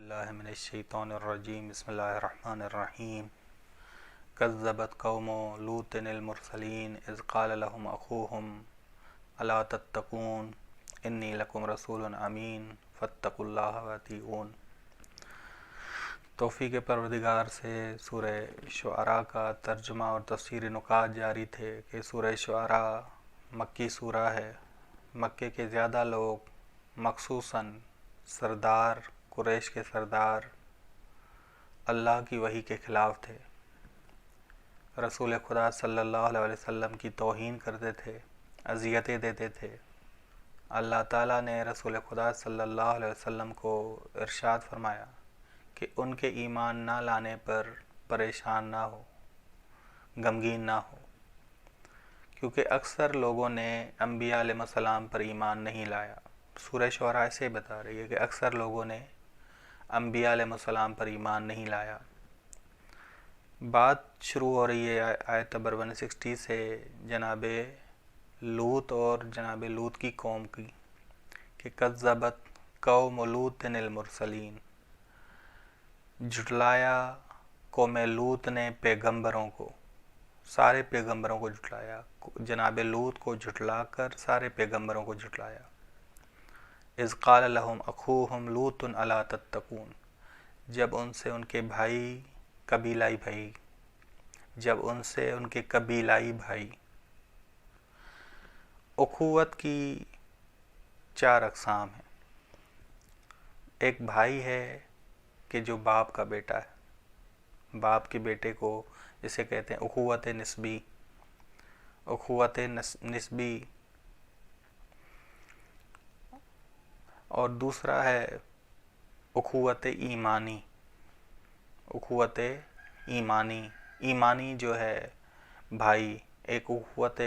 اللہ من الشیطان الرجیم بسم اللہ الرحمن الرحیم کذبت قوم لوط المرسلین اذ قال لهم اخوهم الا تتقون انی لکم رسول امین فاتقوا اللہ واطیعون۔ توفیق پروردگار سے سورہ شعراء کا ترجمہ اور تفسیر نکات جاری تھے کہ سورہ شعراء مکی سورہ ہے۔ مکے کے زیادہ لوگ مخصوصاً سردار قریش کے سردار اللہ کی وحی کے خلاف تھے، رسول خدا صلی اللہ علیہ وسلم کی توہین کرتے تھے، اذیتیں دیتے تھے۔ اللہ تعالیٰ نے رسول خدا صلی اللہ علیہ وسلم کو ارشاد فرمایا کہ ان کے ایمان نہ لانے پر پریشان نہ ہو، غمگین نہ ہو، کیونکہ اکثر لوگوں نے انبیاء علیہ السلام پر ایمان نہیں لایا۔ سورہ شعراء ایسے بتا رہی ہے کہ اکثر لوگوں نے انبیاء علیہ السلام پر ایمان نہیں لایا۔ بات شروع ہو رہی ہے آیت نمبر 160 سے جناب لوط اور جناب لوط کی قوم کی کہ کذبت قوم لوط المرسلین، جھٹلایا قوم لوط نے پیغمبروں کو، سارے پیغمبروں کو جھٹلایا، جناب لوط کو جھٹلا کر سارے پیغمبروں کو جھٹلایا۔ اذ قال لهم اخوهم لوط الا تتقون، جب ان سے ان کے بھائی قبیلائی بھائی اخوت کی 4 اقسام ہیں۔ ایک بھائی ہے کہ جو باپ کا بیٹا ہے، باپ کے بیٹے کو جسے کہتے ہیں اخوت نسبی، اور دوسرا ہے اخوت ایمانی جو ہے بھائی، ایک اخوت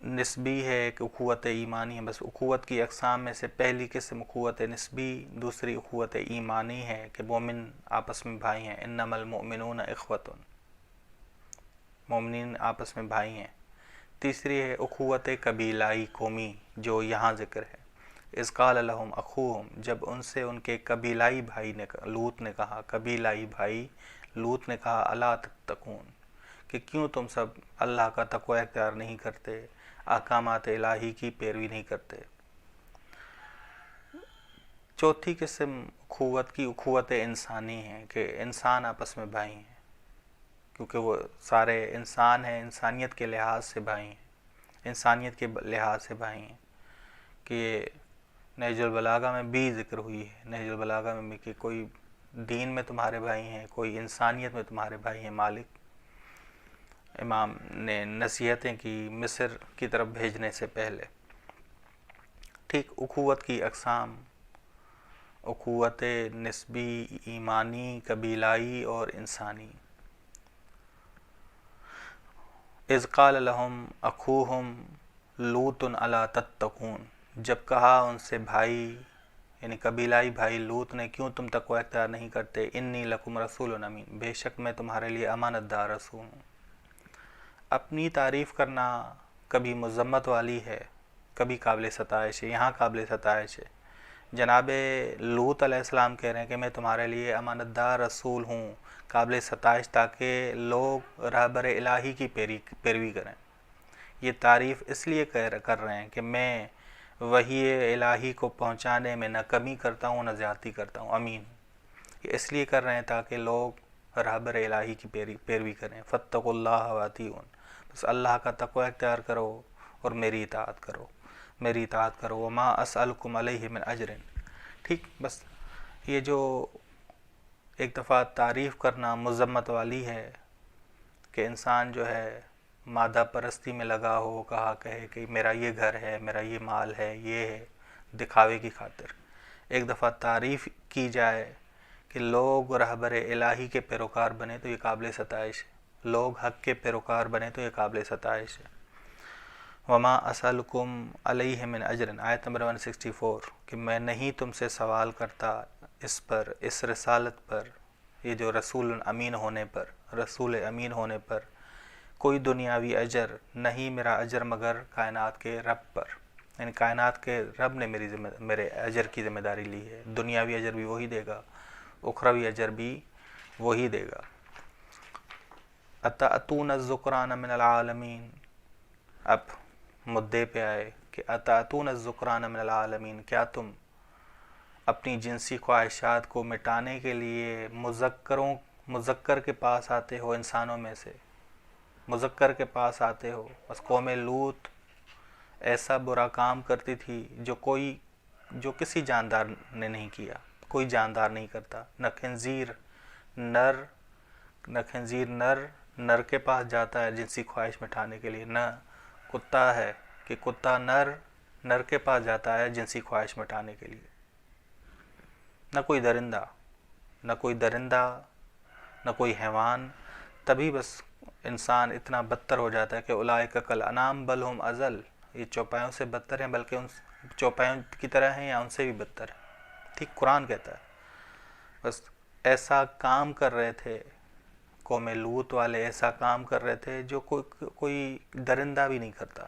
نسبی ہے، ایک اخوت ایمانی ہے۔ بس اخوت کی اقسام میں سے پہلی قسم اخوت نسبی، دوسری اخوت ایمانی ہے کہ مومن آپس میں بھائی ہیں، انما المؤمنون اخوۃ، مومنین آپس میں بھائی ہیں۔ تیسری ہے اخوت قبیلائی قومی جو یہاں ذکر ہے۔ اذ قال لهم اخوهم، جب ان سے ان کے قبیلائی بھائی نے لوط نے کہا، قبیلائی بھائی لوط نے کہا الا تتقون، کہ کیوں تم سب اللہ کا تقوی اختیار نہیں کرتے، احکامات الہی کی پیروی نہیں کرتے۔ چوتھی قسم اخوت کی اخوت انسانی ہے کہ انسان آپس میں بھائی ہیں، کیونکہ وہ سارے انسان ہیں، انسانیت کے لحاظ سے بھائی ہیں، کہ نہج البلاغہ میں بھی ذکر ہوئی ہے، نہج البلاغہ میں کہ کوئی دین میں تمہارے بھائی ہیں، کوئی انسانیت میں تمہارے بھائی ہیں۔ مالک امام نے نصیحتیں کی مصر کی طرف بھیجنے سے پہلے۔ ٹھیک، اخوت کی اقسام اخوت نسبی، ایمانی، قبیلائی اور انسانی۔ اذ قال لهم اخوهم لوط الا تتقون، جب کہا ان سے بھائی یعنی قبیلائی بھائی لوط نے کیوں تم تقوی اختیار نہیں کرتے، انی لکم رسول امین، بے شک میں تمہارے لیے امانت دار رسول ہوں۔ اپنی تعریف کرنا کبھی مذمت والی ہے، کبھی قابل ستائش ہے۔ یہاں قابل ستائش ہے، جناب لوط علیہ السلام کہہ رہے ہیں کہ میں تمہارے لیے امانت دار رسول ہوں، قابل ستائش تاکہ لوگ رہبر الہی کی پیروی کریں۔ یہ تعریف اس لیے کر رہے ہیں کہ میں وحی الہی کو پہنچانے میں نہ کمی کرتا ہوں نہ زیادتی کرتا ہوں، امین۔ یہ اس لیے کر رہے ہیں تاکہ لوگ رہبر الہی کی پیروی کریں۔ فاتقوا اللہ واطیعون، بس اللہ کا تقوی اختیار کرو اور میری اطاعت کرو۔ وما اسألکم علیہ من اجر، ٹھیک، بس یہ جو ایک دفعہ تعریف کرنا مذمت والی ہے کہ انسان جو ہے مادہ پرستی میں لگا ہو، کہے کہ میرا یہ گھر ہے، میرا یہ مال ہے، یہ ہے، دکھاوے کی خاطر۔ ایک دفعہ تعریف کی جائے کہ لوگ رہبر الہی کے پیروکار بنے تو یہ قابل ستائش ہے، لوگ حق کے پیروکار بنے تو یہ قابل ستائش ہے۔ وما اسألکم علیہ من اجر، آیت نمبر 164، کہ میں نہیں تم سے سوال کرتا اس رسالت پر، یہ جو رسول امین ہونے پر کوئی دنیاوی اجر نہیں، میرا اجر مگر کائنات کے رب پر، یعنی کائنات کے رب نے میرے اجر کی ذمہ داری لی ہے، دنیاوی اجر بھی وہی دے گا، اخروی اجر بھی وہی دے گا۔ اتأتون الذکران من العالمین، اب مدعے پہ آئے کہ اتأتون الذکران من العالمین، کیا تم اپنی جنسی خواہشات کو مٹانے کے لیے مذکر کے پاس آتے ہو، انسانوں میں سے مذکر کے پاس آتے ہو۔ بس قوم لوط ایسا برا کام کرتی تھی جو کسی جاندار نے نہیں کیا، کوئی جاندار نہیں کرتا۔ نہ خنزیر نر کے پاس جاتا ہے جنسی خواہش مٹانے کے لیے، نہ کتا ہے کہ کتا نر کے پاس جاتا ہے جنسی خواہش مٹانے کے لیے، نہ کوئی درندہ نہ کوئی حیوان۔ تبھی بس انسان اتنا بدتر ہو جاتا ہے کہ اولئک کالانعام بل ہم اضل، یہ چوپایوں سے بدتر ہیں، بلکہ ان چوپایوں کی طرح ہیں یا ان سے بھی بدتر ہیں۔ ٹھیک قرآن کہتا ہے۔ بس ایسا کام کر رہے تھے قوم لوط والے، ایسا کام کر رہے تھے جو کوئی درندہ بھی نہیں کرتا۔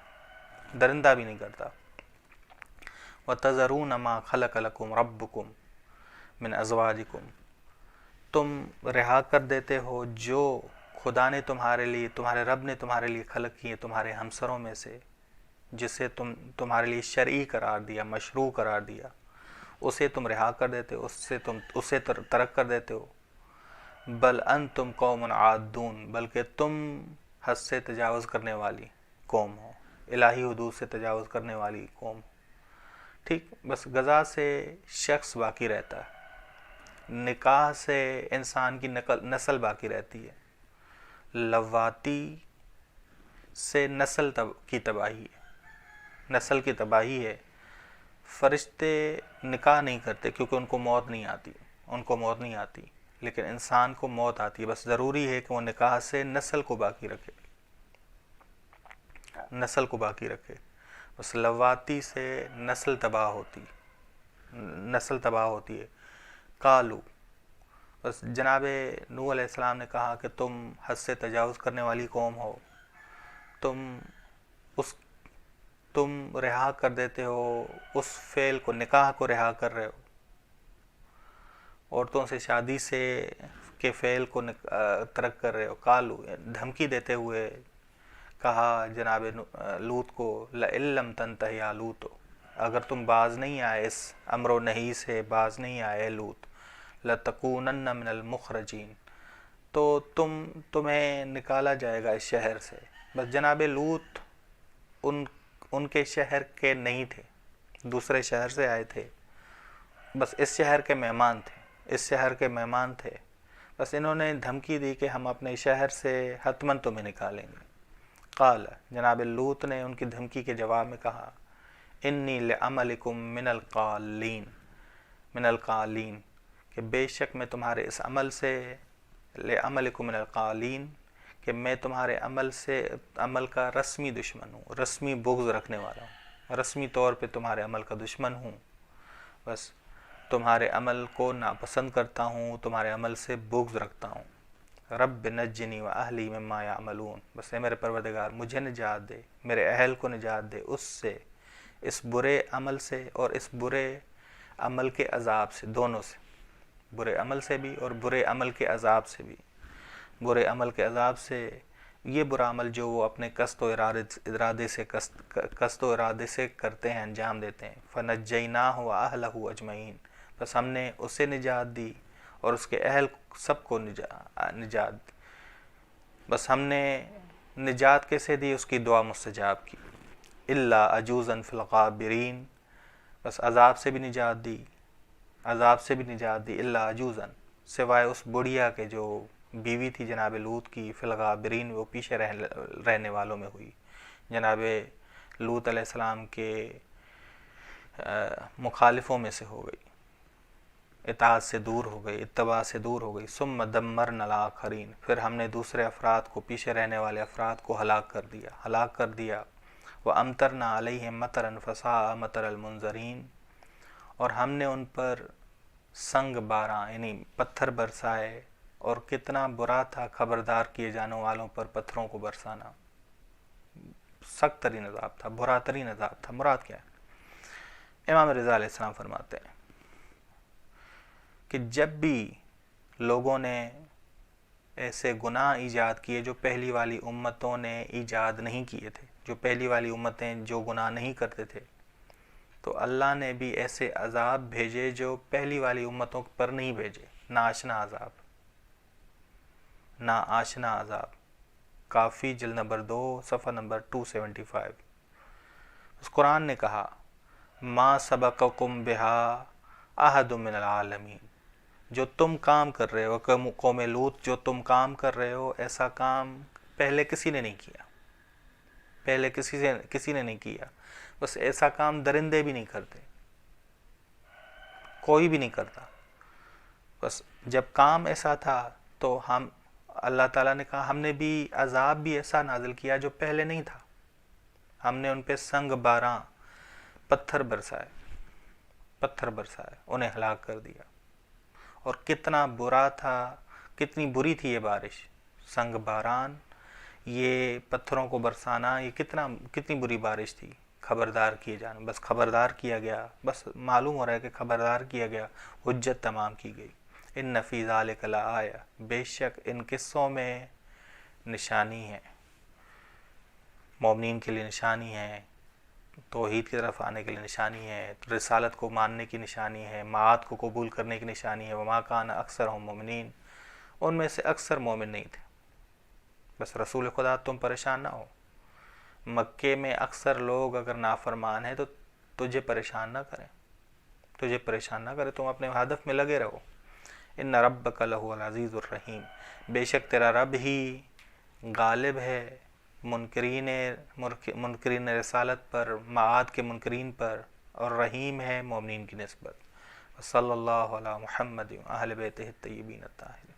وَتَذَرُونَ مَا خَلَقَ لَكُمْ رَبُّكُمْ مِنْ أَزْوَاجِكُمْ، تم رہا کر دیتے ہو جو خدا نے تمہارے رب نے تمہارے لیے خلق کیے تمہارے ہمسروں میں سے، جسے تمہارے لیے شرعی قرار دیا، مشروع قرار دیا، اسے تم رہا کر دیتے ہو، اسے ترک کر دیتے ہو۔ بل انتم قوم عادون، بلکہ تم حد سے تجاوز کرنے والی قوم ہو، الہی حدود سے تجاوز کرنے والی قوم ہو۔ ٹھیک، بس غذا سے شخص باقی رہتا ہے، نکاح سے انسان کی نسل باقی رہتی ہے، لواتی سے نسل کی تباہی ہے۔ فرشتے نکاح نہیں کرتے کیونکہ ان کو موت نہیں آتی، لیکن انسان کو موت آتی ہے۔ بس ضروری ہے کہ وہ نکاح سے نسل کو باقی رکھے۔ بس لواتی سے نسل تباہ ہوتی ہے۔ قالو، بس جناب نوح علیہ السلام نے کہا کہ تم حد سے تجاوز کرنے والی قوم ہو، تم رہا کر دیتے ہو اس فعل کو، نکاح کو رہا کر رہے ہو، عورتوں سے شادی کے فعل کو ترک کر رہے ہو۔ قالو، دھمکی دیتے ہوئے کہا جناب لوط کو، لَإِن لَّمْ تَنْتَهِ يَا لُوطُ، اگر تم باز نہیں آئے، اس امر و نہی سے باز نہیں آئے لوط، لَتَكُونَنَّ مِنَ الْمُخْرَجِينَ، تو تمہیں نکالا جائے گا اس شہر سے۔ بس جناب لوط ان کے شہر کے نہیں تھے، دوسرے شہر سے آئے تھے، بس اس شہر کے مہمان تھے۔ بس انہوں نے دھمکی دی کہ ہم اپنے شہر سے حتماً تمہیں نکالیں گے۔ قال، جناب لوط نے ان کی دھمکی کے جواب میں کہا، انی لعملکم من القالین، کہ بے شک میں تمہارے اس عمل سے، لعملکم من القالین، کہ میں تمہارے عمل کا رسمی دشمن ہوں، رسمی بغض رکھنے والا ہوں، رسمی طور پہ تمہارے عمل کا دشمن ہوں۔ بس تمہارے عمل کو ناپسند کرتا ہوں، تمہارے عمل سے بغض رکھتا ہوں۔ رب نجنی و اہلی مما یعملون، بس اے میرے پروردگار مجھے نجات دے، میرے اہل کو نجات دے اس برے عمل سے اور اس برے عمل کے عذاب سے، دونوں سے، برے عمل سے بھی اور برے عمل کے عذاب سے بھی۔ برے عمل کے عذاب سے یہ برا عمل جو وہ اپنے قصد و ارادے سے کرتے ہیں، انجام دیتے ہیں۔ فنجیناہ واہلہ اجمعین، بس ہم نے اسے نجات دی اور اس کے اہل سب کو نجات دی۔ بس ہم نے نجات کیسے دی؟ اس کی دعا مستجاب کی۔ الا عجوزا فی الغابرین، بس عذاب سے بھی نجات دی، الا عجوزا، سوائے اس بڑھیا کے جو بیوی تھی جناب لوط کی، فی الغابرین، وہ پیچھے رہنے والوں میں ہوئی، جناب لوط علیہ السلام کے مخالفوں میں سے ہو گئی، اطاعت سے دور ہو گئی، اتباع سے دور ہو گئی۔ ثم دمرنا الآخرین، پھر ہم نے دوسرے افراد کو، پیچھے رہنے والے افراد کو ہلاک کر دیا۔ وَأَمْطَرْنَا عَلَيْهِمْ مَطَرًا فَسَاءَ مَطَرَ الْمُنذَرِينَ، اور ہم نے ان پر سنگ باراں یعنی پتھر برسائے، اور کتنا برا تھا خبردار کیے جانے والوں پر پتھروں کو برسانا، سخت ترین عذاب تھا، برا ترین عذاب تھا۔ مراد کیا ہے؟ امام رضا علیہ السلام فرماتے ہیں کہ جب بھی لوگوں نے ایسے گناہ ایجاد کیے جو پہلی والی امتوں نے ایجاد نہیں کیے تھے، جو پہلی والی امتیں جو گناہ نہیں کرتے تھے، تو اللہ نے بھی ایسے عذاب بھیجے جو پہلی والی امتوں پر نہیں بھیجے، ناآشنا عذاب، ناآشنا عذاب۔ کافی جلد نمبر 2 صفحہ نمبر 275۔ اس قرآن نے کہا ما سبقکم بہا احد من العالمین، جو تم کام کر رہے ہو قوم لوط، جو تم کام کر رہے ہو ایسا کام پہلے کسی نے نہیں کیا، پہلے کسی نے نہیں کیا۔ بس ایسا کام درندے بھی نہیں کرتے، کوئی بھی نہیں کرتا۔ بس جب کام ایسا تھا تو ہم اللہ تعالیٰ نے کہا ہم نے بھی عذاب بھی ایسا نازل کیا جو پہلے نہیں تھا، ہم نے ان پہ سنگ باراں پتھر برسائے، انہیں ہلاک کر دیا۔ اور کتنا برا تھا، کتنی بری تھی یہ بارش، سنگ باران، یہ پتھروں کو برسانا، یہ کتنی بری بارش تھی۔ خبردار کیے جانا، بس خبردار کیا گیا، بس معلوم ہو رہا ہے کہ خبردار کیا گیا، حجت تمام کی گئی۔ ان فی ذلک لآیہ، بے شک ان قصوں میں نشانی ہے، مومنین کے لیے نشانی ہے، توحید کی طرف آنے کے لیے نشانی ہے، رسالت کو ماننے کی نشانی ہے، معاد کو قبول کرنے کی نشانی ہے۔ وما کان اکثرہم مومنین، ان میں سے اکثر مومن نہیں تھے۔ بس رسول خدا تم پریشان نہ ہو، مکے میں اکثر لوگ اگر نافرمان ہیں تو تجھے پریشان نہ کریں، تم اپنے ہدف میں لگے رہو۔ ان ربک لہو العزیز الرحیم، بے شک تیرا رب ہی غالب ہے منکرین رسالت پر، معاد کے منکرین پر، اور رحیم ہے مومنین کی نسبت۔ صلی اللہ علی محمد و اہل بیتہ الطیبین الطاہرین۔